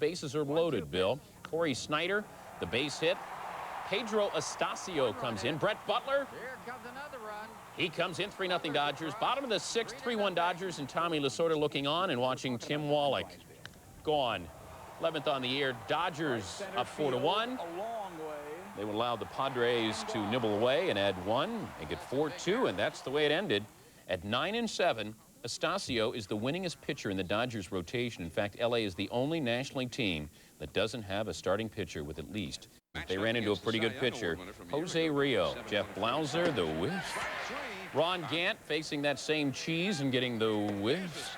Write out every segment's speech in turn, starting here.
bases are loaded, Bill. Corey Snyder, the base hit. Pedro Astacio comes in. Brett Butler. Here comes another run. He comes in, 3-0 Dodgers. Bottom of the sixth, 3-1 Dodgers, and Tommy Lasorda looking on and watching Tim Wallach. Gone. 11th on the year. Dodgers up 4-1. They would allow the Padres to nibble away and add one. Make it 4-2, and that's the way it ended. At 9-7, Astacio is the winningest pitcher in the Dodgers rotation. In fact, LA is the only National League team that doesn't have a starting pitcher with at least. They ran into a pretty good pitcher, Jose Rio. Jeff Blauser, the whiff. Ron Gant facing that same cheese and getting the whiff.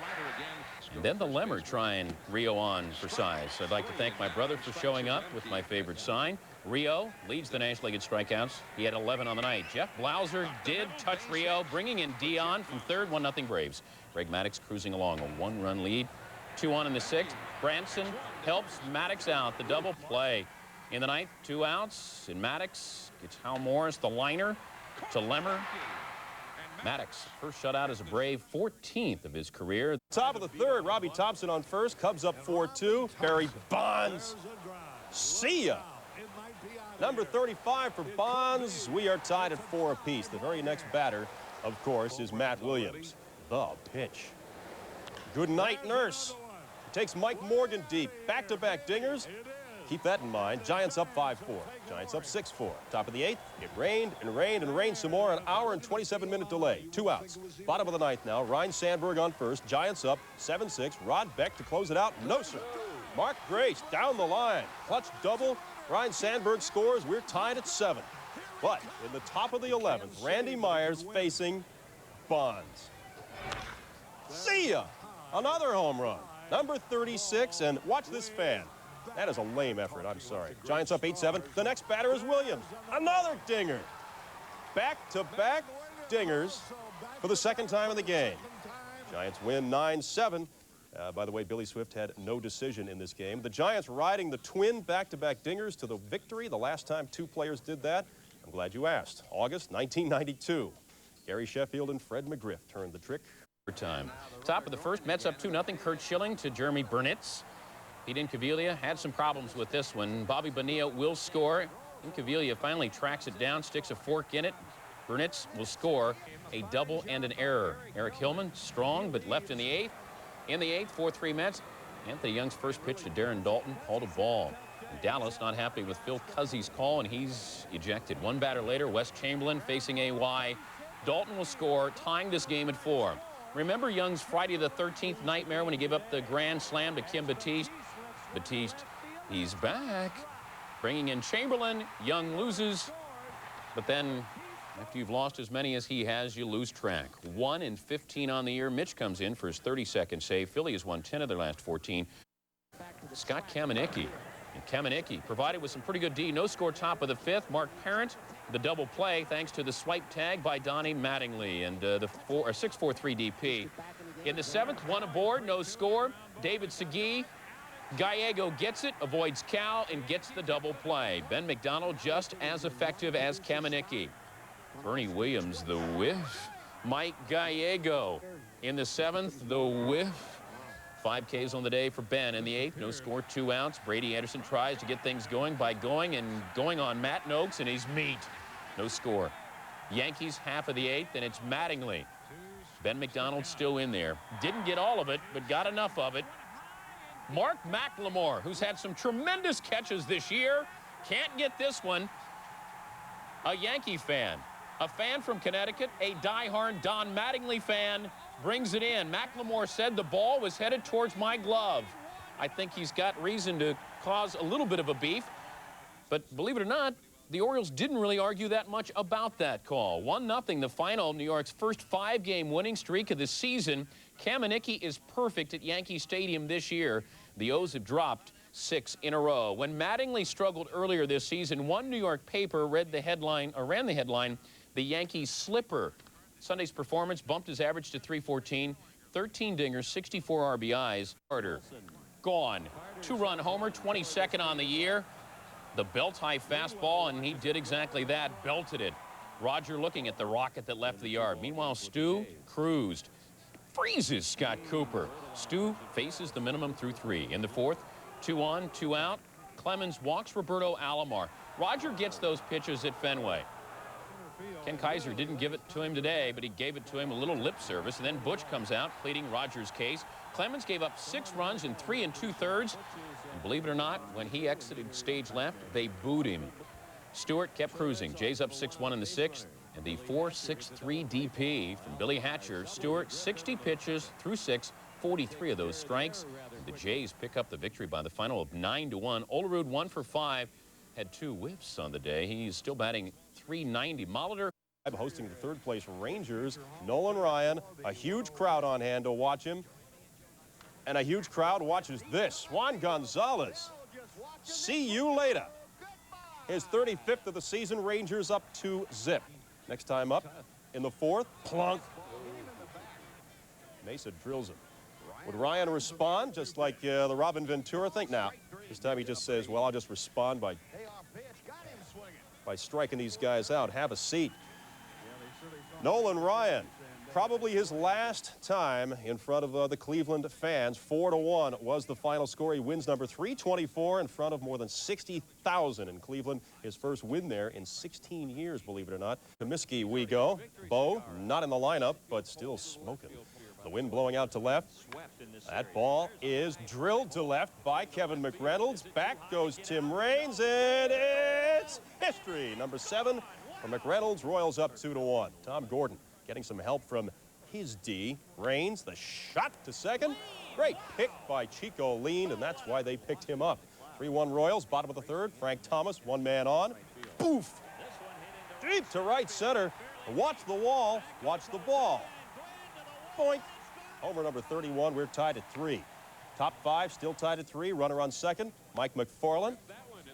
And then the Lemmer trying Rio on for size. So I'd like to thank my brother for showing up with my favorite sign. Rio leads the National League in strikeouts. He had 11 on the night. Jeff Blauser did touch Rio, bringing in Dion from third, 1-0 Braves. Greg Maddux cruising along a one-run lead. 2 on in the sixth. Branson helps Maddux out. The double play. In the ninth, 2 outs, and Maddux gets Hal Morris, the liner, to Lemmer. Maddux, first shutout as a Brave, 14th of his career. Top of the third, Robbie Thompson on first. Cubs up 4-2. Barry Bonds. See ya. Number 35 for Bonds. We are tied at 4 apiece. The very next batter, of course, is Matt Williams. The pitch. Good night, Nurse. Takes Mike Morgan deep. Back-to-back dingers. Keep that in mind. Giants up 5-4. Giants up 6-4. Top of the eighth. It rained and rained and rained some more. An hour and 27-minute delay. 2 outs. Bottom of the ninth now. Ryan Sandberg on first. Giants up 7-6. Rod Beck to close it out. No, sir. Mark Grace down the line. Clutch double. Ryan Sandberg scores. We're tied at 7. But in the top of the 11th, Randy Myers facing Bonds. See ya. Another home run. Number 36. And watch this fan. That is a lame effort. I'm sorry. Giants up 8-7. The next batter is Williams. Another dinger. Back-to-back dingers for the second time in the game. Giants win 9-7. By the way, Billy Swift had no decision in this game. The Giants riding the twin back-to-back dingers to the victory. The last time 2 players did that, I'm glad you asked. August 1992. Gary Sheffield and Fred McGriff turned the trick. Time. Top of the first, Mets up 2-0. Kurt Schilling to Jeremy Burnitz. Pete Incaviglia had some problems with this one. Bobby Bonilla will score. Incaviglia finally tracks it down, sticks a fork in it. Burnitz will score a double and an error. Eric Hillman, strong, but left in the eighth. In the eighth, 4-3 Mets. Anthony Young's first pitch to Darren Dalton, called a ball. Dallas not happy with Phil Cuzzy's call, and he's ejected. One batter later, Wes Chamberlain facing AY. Dalton will score, tying this game at 4. Remember Young's Friday the 13th nightmare when he gave up the grand slam to Kim Batiste? Batiste, he's back. Bringing in Chamberlain. Young loses. But then, after you've lost as many as he has, you lose track. 1 in 15 on the year. Mitch comes in for his 32nd save. Philly has won 10 of their last 14. Scott Kamenicki. And Kamenicki provided with some pretty good D. No score top of the fifth. Mark Parent, the double play, thanks to the swipe tag by Donnie Mattingly and the 6-4-3 DP. In the seventh, 1 aboard, no score. David Segui. Gallego gets it, avoids Cal, and gets the double play. Ben McDonald just as effective as Kamenicki. Bernie Williams, the whiff. Mike Gallego in the seventh, the whiff. 5 Ks on the day for Ben. In the eighth, no score, 2 outs. Brady Anderson tries to get things going by going on Matt Noakes, and he's meat. No score. Yankees half of the eighth, and it's Mattingly. Ben McDonald still in there. Didn't get all of it, but got enough of it. Mark McLemore, who's had some tremendous catches this year, can't get this one. A Yankee fan, a fan from Connecticut, a diehard Don Mattingly fan, brings it in. McLemore said the ball was headed towards my glove. I think he's got reason to cause a little bit of a beef, but believe it or not, the Orioles didn't really argue that much about that call. 1-0, the final, New York's first 5-game winning streak of the season. Kamenicki is perfect at Yankee Stadium this year. The O's have dropped 6 in a row. When Mattingly struggled earlier this season, one New York paper ran the headline, "The Yankees Slipper." Sunday's performance bumped his average to .314, 13 dingers, 64 RBIs. Carter, gone. 2-run homer, 22nd on the year. The belt-high fastball, and he did exactly that, belted it. Roger looking at the rocket that left the yard. Meanwhile, Stu cruised. Freezes Scott Cooper. Stu faces the minimum through 3. In the fourth, 2 on, 2 out. Clemens walks Roberto Alomar. Roger gets those pitches at Fenway. Ken Kaiser didn't give it to him today, but he gave it to him a little lip service. And then Butch comes out pleading Rogers' case. Clemens gave up 6 runs in 3 2/3. And believe it or not, when he exited stage left, they booed him. Stewart kept cruising. Jays up 6-1 in the 6th. And the 4.63 DP from Billy Hatcher. Stewart, 60 pitches through 6, 43 of those strikes. And the Jays pick up the victory by the final of 9-1. Olerud 1 for 5. Had 2 whiffs on the day. He's still batting .390. Molitor hosting the third-place Rangers. Nolan Ryan, a huge crowd on hand to watch him. And a huge crowd watches this. Juan Gonzalez. See you later. His 35th of the season. Rangers up 2-0. Next time up in the 4th. Plunk. Mesa drills him. Would Ryan respond just like the Robin Ventura thing? Now, this time he just says, well, I'll just respond by striking these guys out. Have a seat. Nolan Ryan, probably his last time in front of the Cleveland fans. 4-1 was the final score. He wins number 324 in front of more than 60,000 in Cleveland. His first win there in 16 years, believe it or not. Comiskey we go. Bo, not in the lineup, but still smoking. The wind blowing out to left. That ball is drilled to left by Kevin McReynolds. Back goes Tim Raines, and it's history. Number 7 for McReynolds. Royals up 2-1. Tom Gordon getting some help from his D. Raines, the shot to second. Great pick by Chico Lean, and that's why they picked him up. 3-1 Royals, bottom of the 3rd. Frank Thomas, 1 man on. Boof! Deep to right center. Watch the wall, watch the ball. Boink. Homer number 31, we're tied at 3. Top 5 still tied at 3. Runner on second, Mike McFarland.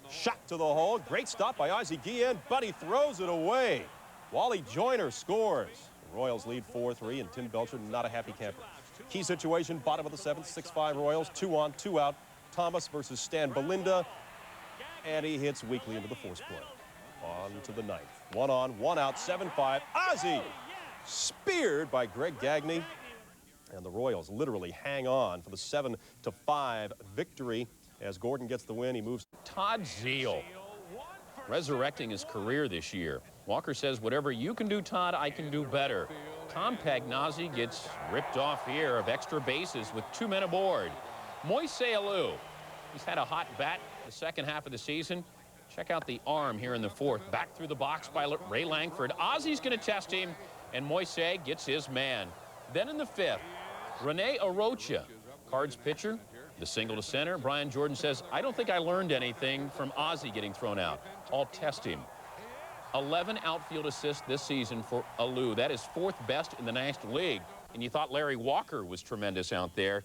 Shot to the hole. Great stop by Ozzie Guillen, but he throws it away. Wally Joyner scores. The Royals lead 4-3, and Tim Belcher not a happy camper. Key situation, bottom of the 7th, 6-5 Royals, 2 on, 2 out. Thomas versus Stan Belinda, and he hits weakly into the force play. On to the 9th. 1 on, 1 out, 7-5. Ozzie speared by Greg Gagne. And the Royals literally hang on for the 7-5 victory. As Gordon gets the win, he moves. Todd Zeile resurrecting his career this year. Walker says, whatever you can do, Todd, I can do better. Tom Pagnozzi gets ripped off here of extra bases with 2 men aboard. Moises Alou, he's had a hot bat the second half of the season. Check out the arm here in the 4th. Back through the box by Ray Langford. Ozzie's going to test him, and Moises gets his man. Then in the 5th, Rene Arocha, Cards pitcher, the single to center. Brian Jordan says, I don't think I learned anything from Ozzie getting thrown out. I'll test him. 11 outfield assists this season for Alou. That is 4th best in the National League. And you thought Larry Walker was tremendous out there.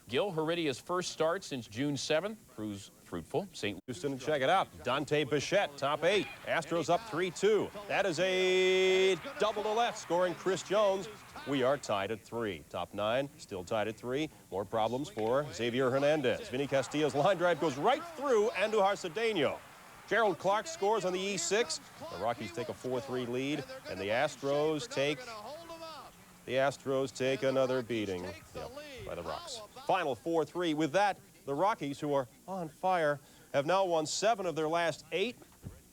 Gil Heredia's first start since June 7th proves fruitful. St. Houston, check it out. Dante Bichette, top 8. Astros up 3-2. That is a double to left, scoring Chris Jones. We are tied at 3. Top 9, still tied at 3. More problems for Xavier Hernandez. Vinny Castillo's line drive goes right through Andujar Cedeno. Gerald Clark scores on the E6. The Rockies take a 4-3 lead, and the Astros take another beating by the Rocks. Final 4-3. With that, the Rockies, who are on fire, have now won 7 of their last 8.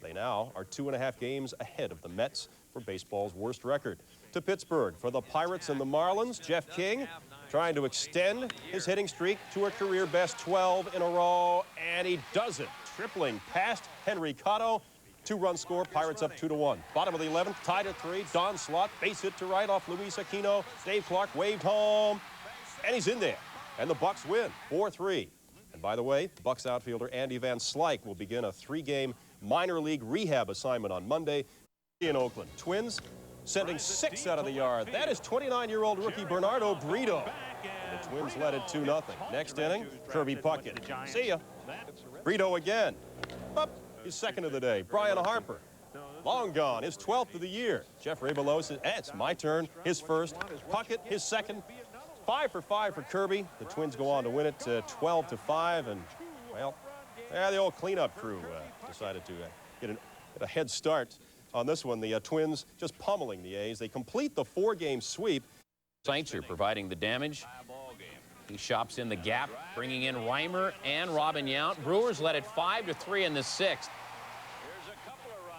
They now are 2.5 games ahead of the Mets for baseball's worst record. To Pittsburgh for the Pirates and the Marlins, Jeff King trying to extend his hitting streak to a career best 12 in a row, and he does it, tripling past Henry Cotto. 2-run score, Pirates up 2-1. Bottom of the 11th, tied at 3. Don Slott, base hit to right off Luis Aquino. Dave Clark waved home, and he's in there. And the Bucks win 4-3. And by the way, Bucks outfielder Andy Van Slyke will begin a 3-game minor league rehab assignment on Monday in Oakland. Twins sending 6 out of the yard. That is 29-year-old rookie Bernardo Brito. And the Twins led it 2-0. Next inning, Kirby Puckett. See ya. Brito again. Up, his 2nd of the day. Brian Harper. Long gone, his 12th of the year. Jeff Rabelos says, it's my turn, his 1st. Puckett, his 2nd. 5 for 5 for Kirby. The Twins go on to win it 12-5. And, well, the old cleanup crew decided to get a head start on this one. The Twins just pummeling the A's. They complete the 4-game sweep. Seitzer providing the damage. He shops in the gap, bringing in Reimer and Robin Yount. Brewers led it 5-3 in the 6th.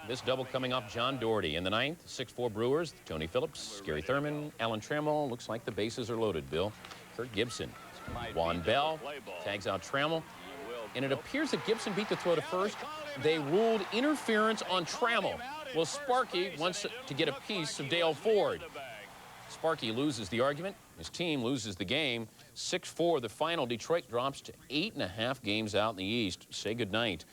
This double coming off John Doherty in the 9th. 6-4 Brewers. Tony Phillips, Gary Thurman, Alan Trammell. Looks like the bases are loaded, Bill. Kurt Gibson. Juan Bell tags out Trammell. And it appears that Gibson beat the throw to first. They ruled interference on Trammell. Well, Sparky wants to get a piece of Dale Ford. Sparky loses the argument. His team loses the game. 6-4 the final. Detroit drops to 8.5 games out in the East. Say goodnight